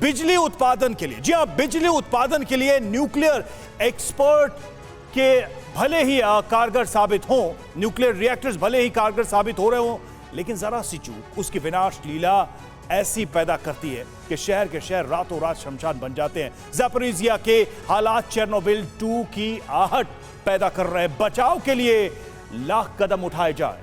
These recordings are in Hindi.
बिजली उत्पादन के लिए, जी हां, बिजली उत्पादन के लिए न्यूक्लियर एक्सपर्ट के भले ही कारगर साबित हों, न्यूक्लियर रिएक्टर्स भले ही कारगर साबित हो रहे हों, लेकिन जरा सी चूक उसकी विनाश लीला ऐसी पैदा करती है कि शहर के शहर रातों रात शमशान बन जाते हैं। ज़ैपोरिज़िया के हालात चेरनोबिल 2 की आहट पैदा कर रहे हैं। बचाव के लिए लाख कदम उठाए जाए,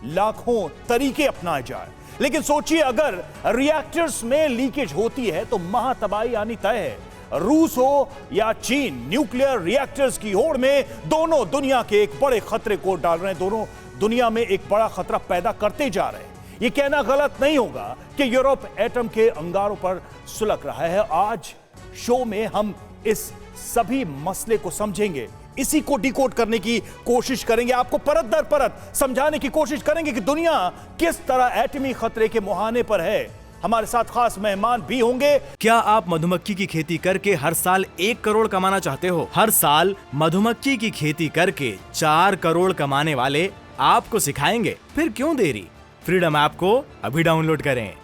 लाखों तरीके अपनाए जाए, लेकिन सोचिए अगर रिएक्टर्स में लीकेज होती है तो महातबाही आनी तय है। रूस हो या चीन, न्यूक्लियर रिएक्टर्स की होड़ में दोनों दुनिया के एक बड़े खतरे को डाल रहे हैं, दोनों दुनिया में एक बड़ा खतरा पैदा करते जा रहे हैं। यह कहना गलत नहीं होगा कि यूरोप एटम के अंगारों पर सुलग रहा है। आज शो में हम इस सभी मसले को समझेंगे, इसी को डिकोड करने की कोशिश करेंगे, आपको परत दर परत समझाने की कोशिश करेंगे कि दुनिया किस तरह एटमी खतरे के मुहाने पर है। हमारे साथ खास मेहमान भी होंगे। क्या आप मधुमक्खी की खेती करके हर साल 1 करोड़ कमाना चाहते हो? हर साल मधुमक्खी की खेती करके 4 करोड़ कमाने वाले आपको सिखाएंगे। फिर क्यों देरी? फ्रीडम ऐप को अभी डाउनलोड करें।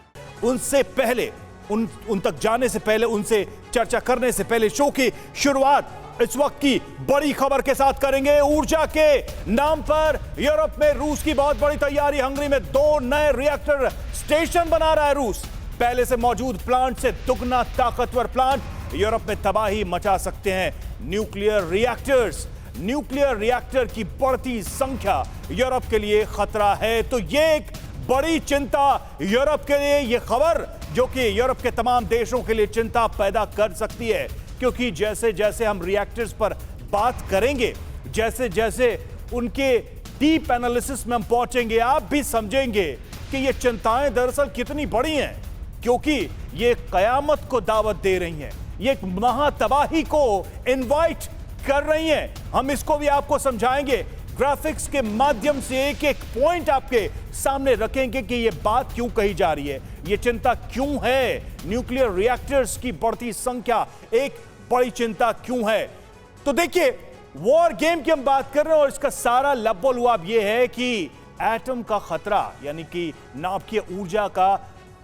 उनसे पहले उन तक जाने से पहले, उनसे चर्चा करने से पहले शो की शुरुआत इस वक्त की बड़ी खबर के साथ करेंगे। ऊर्जा के नाम पर यूरोप में रूस की बहुत बड़ी तैयारी। हंगरी में 2 नए रिएक्टर स्टेशन बना रहा है रूस। पहले से मौजूद प्लांट से दुगना ताकतवर प्लांट यूरोप में तबाही मचा सकते हैं न्यूक्लियर रिएक्टर्स। न्यूक्लियर रिएक्टर की बढ़ती संख्या यूरोप के लिए खतरा है। तो ये एक बड़ी चिंता यूरोप के लिए, ये खबर जो कि यूरोप के तमाम देशों के लिए चिंता पैदा कर सकती है, क्योंकि जैसे जैसे हम रिएक्टर्स पर बात करेंगे, जैसे जैसे उनके डीप एनालिसिस में हम पहुंचेंगे, आप भी समझेंगे कि ये चिंताएं दरअसल कितनी बड़ी हैं, क्योंकि ये कयामत को दावत दे रही हैं, ये एक महातबाही को इनवाइट कर रही हैं। हम इसको भी आपको समझाएंगे, ग्राफिक्स के माध्यम से एक एक पॉइंट आपके सामने रखेंगे कि ये बात क्यों कही जा रही है, ये चिंता क्यों है। न्यूक्लियर रिएक्टर्स की बढ़ती संख्या एक बड़ी चिंता क्यों है। तो देखिए, वॉर गेम की हम बात कर रहे हैं और इसका सारा लब्बो लुआब ये है कि एटम का खतरा, यानी कि नाभिकीय ऊर्जा का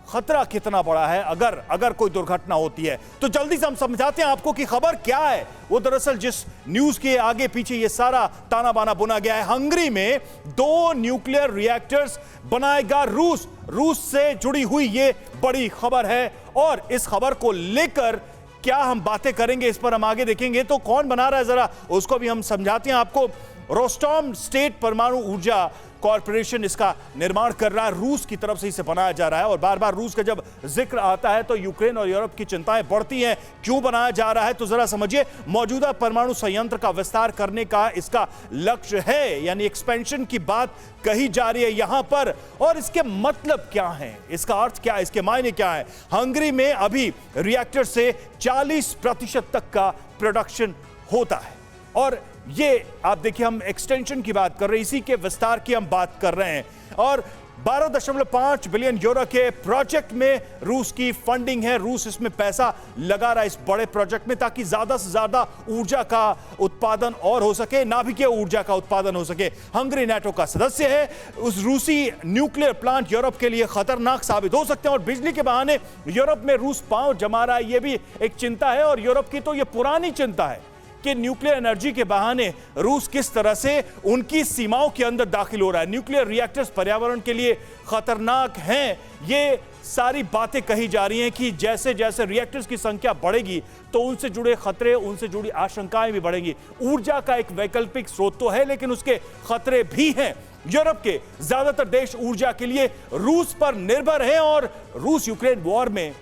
खतरा कितना बड़ा है अगर कोई दुर्घटना होती है। तो जल्दी से हम समझाते हैं आपको कि खबर क्या है। वो दरअसल जिस न्यूज के आगे पीछे ये सारा ताना बाना बुना गया है, हंगरी में 2 न्यूक्लियर रिएक्टर्स बनाएगा रूस से जुड़ी हुई ये बड़ी खबर है। और इस खबर को लेकर क्या हम बातें करेंगे, इस पर हम आगे देखेंगे। तो कौन बना रहा है जरा उसको भी हम समझाते हैं आपको। रोस्टॉम स्टेट परमाणु ऊर्जा कॉर्पोरेशन इसका निर्माण कर रहा है, रूस की तरफ से इसे बनाया जा रहा है। और बार बार रूस का जब जिक्र आता है तो यूक्रेन और यूरोप की चिंताएं बढ़ती हैं। क्यों बनाया जा रहा है, तो जरा समझिए। मौजूदा परमाणु संयंत्र का विस्तार करने का इसका लक्ष्य है, यानी एक्सपेंशन की बात कही जा रही है यहां पर। और इसके मतलब क्या है, इसका अर्थ क्या है, इसके मायने क्या है। हंगरी में अभी रिएक्टर से 40% तक का प्रोडक्शन होता है। और ये आप देखिए, हम एक्सटेंशन की बात कर रहे हैं, इसी के विस्तार की हम बात कर रहे हैं। और 12.5 बिलियन यूरो के प्रोजेक्ट में रूस की फंडिंग है। रूस इसमें पैसा लगा रहा है इस बड़े प्रोजेक्ट में, ताकि ज्यादा से ज्यादा ऊर्जा का उत्पादन और हो सके, नाभिकीय ऊर्जा का उत्पादन हो सके। हंगरी नाटो का सदस्य है। उस रूसी न्यूक्लियर प्लांट यूरोप के लिए खतरनाक साबित हो सकते हैं। और बिजली के बहाने यूरोप में रूस पांव जमा रहा है, यह भी एक चिंता है। और यूरोप की तो यह पुरानी चिंता है कि न्यूक्लियर एनर्जी के बहाने रूस किस तरह से उनकी सीमाओं के अंदर दाखिल हो रहा है। न्यूक्लियर रिएक्टर्स पर्यावरण के लिए खतरनाक हैं। ये सारी बातें कही जा रही हैं कि जैसे जैसे रिएक्टर्स की संख्या बढ़ेगी तो उनसे जुड़े खतरे, उनसे जुड़ी आशंकाएं भी बढ़ेंगी। ऊर्जा का एक वैकल्पिक स्रोत तो है, लेकिन उसके खतरे भी हैं। यूरोप के ज्यादातर देश ऊर्जा के लिए रूस पर निर्भर हैं। और रूस यूक्रेन वॉर में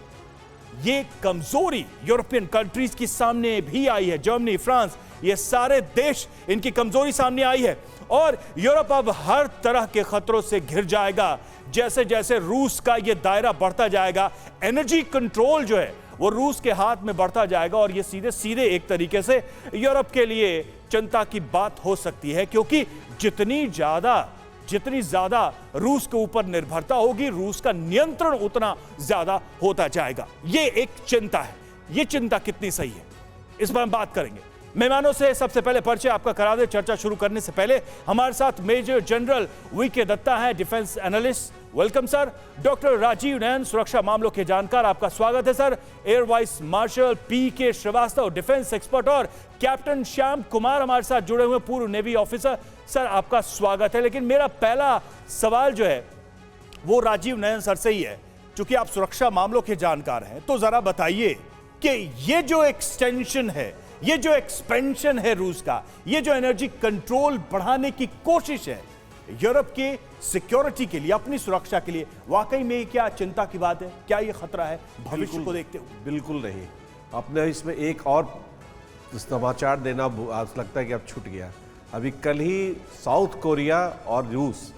ये कमजोरी यूरोपियन कंट्रीज की सामने भी आई है। जर्मनी, फ्रांस, ये सारे देश, इनकी कमजोरी सामने आई है। और यूरोप अब हर तरह के खतरों से घिर जाएगा जैसे जैसे रूस का ये दायरा बढ़ता जाएगा। एनर्जी कंट्रोल जो है वो रूस के हाथ में बढ़ता जाएगा। और ये सीधे सीधे एक तरीके से यूरोप के लिए चिंता की बात हो सकती है, क्योंकि जितनी ज्यादा रूस के ऊपर निर्भरता होगी, रूस का नियंत्रण उतना ज्यादा होता जाएगा। ये एक चिंता है। ये चिंता कितनी सही है, इस पर हम बात करेंगे। मेहमानों से सबसे पहले परिचय आपका करा दे। चर्चा शुरू करने से पहले हमारे साथ मेजर जनरल वीके दत्ता है, defence analyst, welcome sir. Doctor Rajiv Nayan, सुरक्षा मामलों के जानकार, आपका स्वागत है सर। Air vice marshal PK Srivastava, defence expert, और कैप्टन श्याम कुमार हमारे साथ जुड़े हुए, पूर्व नेवी ऑफिसर। सर आपका स्वागत है। लेकिन मेरा पहला सवाल जो है वो राजीव नयन सर से ही है। क्योंकि आप सुरक्षा मामलों के जानकार हैं, तो जरा बताइए कि ये जो एक्सटेंशन है, ये जो एक्सपेंशन है रूस का, ये जो एनर्जी कंट्रोल बढ़ाने की कोशिश है यूरोप के सिक्योरिटी के लिए, अपनी सुरक्षा के लिए, वाकई में क्या चिंता की बात है? क्या ये खतरा है भविष्य को देखते हुए? बिल्कुल नहीं। आपने इसमें एक और समाचार देना आज लगता है कि अब छूट गया। अभी कल ही साउथ कोरिया और रूस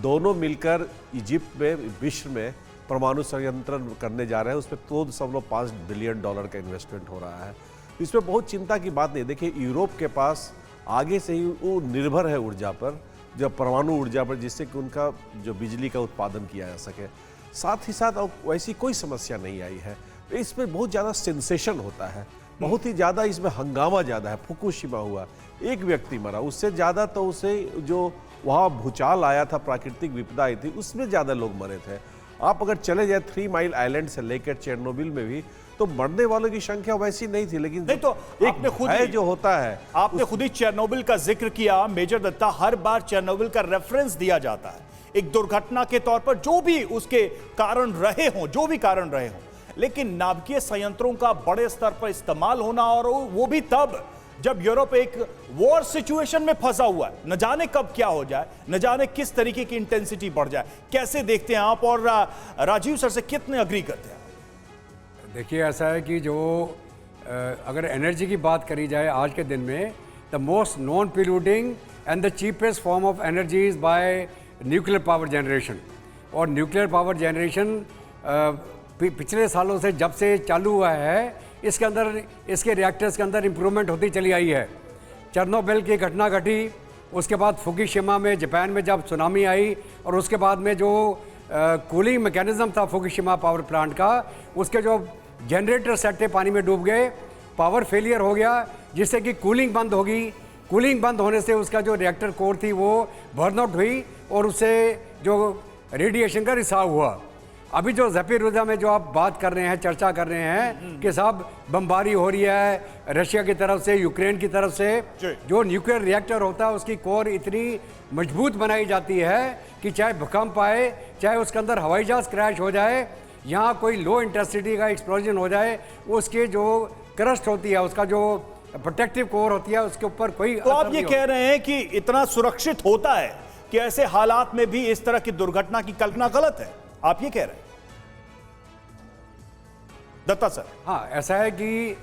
दोनों मिलकर इजिप्ट में, विश्व में परमाणु संयंत्र करने जा रहे हैं। उसमें $2.5 बिलियन का इन्वेस्टमेंट हो रहा है। इसमें बहुत चिंता की बात नहीं। देखिए, यूरोप के पास आगे से ही वो निर्भर है ऊर्जा पर, जब परमाणु ऊर्जा पर, जिससे कि उनका जो बिजली का उत्पादन किया जा सके। साथ ही साथ वैसी कोई समस्या नहीं आई है। इसमें बहुत ज़्यादा सेंसेशन होता है, बहुत ही ज़्यादा इसमें हंगामा ज़्यादा है। फुकुशिमा हुआ, एक व्यक्ति मरा, उससे ज़्यादा तो उसे जो वहाँ भूचाल आया था, प्राकृतिक विपदा आई थी, उसमें ज़्यादा लोग मरे थे। आप अगर चले जाए 3 माइल आइलैंड से लेकर चेरनोबिल में भी, तो मरने वालों की संख्या वैसी नहीं थी। लेकिन नहीं, तो एक खुद जो होता है, आपने खुद ही चेरनोबिल का जिक्र किया मेजर दत्ता। हर बार चेरनोबिल का रेफरेंस दिया जाता है एक दुर्घटना के तौर पर, जो भी उसके कारण रहे हों, जो भी कारण रहे हों। लेकिन नाभिकीय संयंत्रों का बड़े स्तर पर इस्तेमाल होना, और वो भी तब जब यूरोप एक वॉर सिचुएशन में फंसा हुआ है। न जाने कब क्या हो जाए, न जाने किस तरीके की इंटेंसिटी बढ़ जाए। कैसे देखते हैं आप, और राजीव सर से कितने अग्री करते हैं? देखिए, ऐसा है कि जो अगर एनर्जी की बात करी जाए आज के दिन में, the most non polluting and the cheapest form of energy is by nuclear power generation. और न्यूक्लियर पावर जनरेशन पिछले सालों से जब से चालू हुआ है, इसके अंदर, इसके रिएक्टर्स के अंदर इम्प्रूवमेंट होती चली आई है। चेरनोबिल की घटना घटी, उसके बाद फुकुशिमा में, जापान में जब सुनामी आई, और उसके बाद में जो कूलिंग मैकेनिज्म था फुकुशिमा पावर प्लांट का, उसके जो जनरेटर सेट थे पानी में डूब गए, पावर फेलियर हो गया, जिससे कि कूलिंग बंद होगी। कूलिंग बंद होने से उसका जो रिएक्टर कोर थी वो बर्न आउट हुई, और उससे जो रेडिएशन का रिसाव हुआ। अभी जो ज़ैपोरिज़िया में जो आप बात कर रहे हैं, चर्चा कर रहे हैं कि साहब बमबारी हो रही है रशिया की तरफ से, यूक्रेन की तरफ से, जो न्यूक्लियर रिएक्टर होता है उसकी कोर इतनी मजबूत बनाई जाती है कि चाहे भूकंप आए, चाहे उसके अंदर हवाई जहाज क्रैश हो जाए, यहाँ कोई लो इंटेंसिटी का एक्सप्लोजन हो जाए, उसके जो क्रस्ट होती है, उसका जो प्रोटेक्टिव कोर होती है, उसके ऊपर कोई तो आप ये कह रहे हैं कि इतना सुरक्षित होता है कि ऐसे हालात में भी इस तरह की दुर्घटना की कल्पना गलत है, आप ये कह रहे हैं दत्ता सर? हाँ, ऐसा है कि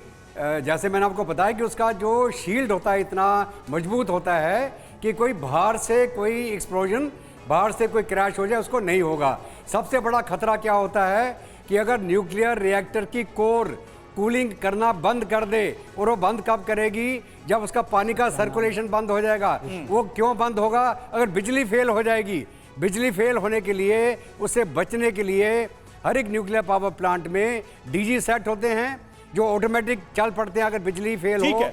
जैसे मैंने आपको बताया कि उसका जो शील्ड होता है इतना मजबूत होता है कि कोई बाहर से कोई एक्सप्लोजन, बाहर से कोई क्रैश हो जाए, उसको नहीं होगा। सबसे बड़ा खतरा क्या होता है कि अगर न्यूक्लियर रिएक्टर की कोर कूलिंग करना बंद कर दे, और वो बंद कब करेगी? जब उसका पानी का सर्कुलेशन बंद हो जाएगा। वो क्यों बंद होगा? अगर बिजली फेल हो जाएगी। बिजली फेल होने के लिए, उससे बचने के लिए हर एक न्यूक्लियर पावर प्लांट में DG सेट होते हैं जो ऑटोमेटिक चल पड़ते हैं अगर बिजली फेल हो।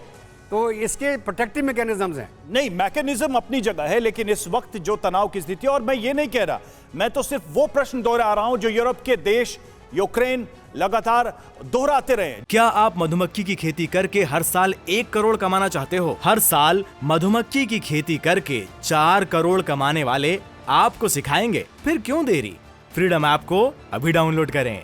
तो इसके प्रोटेक्टिव मैकेनिज्म्स हैं। नहीं, मैकेनिज्म अपनी जगह है, लेकिन इस वक्त जो तनाव की स्थिति है, और मैं ये नहीं कह रहा, मैं तो सिर्फ वो प्रश्न दोहरा रहा हूं जो यूरोप के देश, यूक्रेन लगातार दोहराते रहे। क्या आप मधुमक्खी की खेती करके हर साल 1 करोड़ कमाना चाहते हो? हर साल मधुमक्खी की खेती करके 4 करोड़ कमाने वाले आपको सिखाएंगे। फिर क्यों देरी? फ्रीडम ऐप को अभी डाउनलोड करें।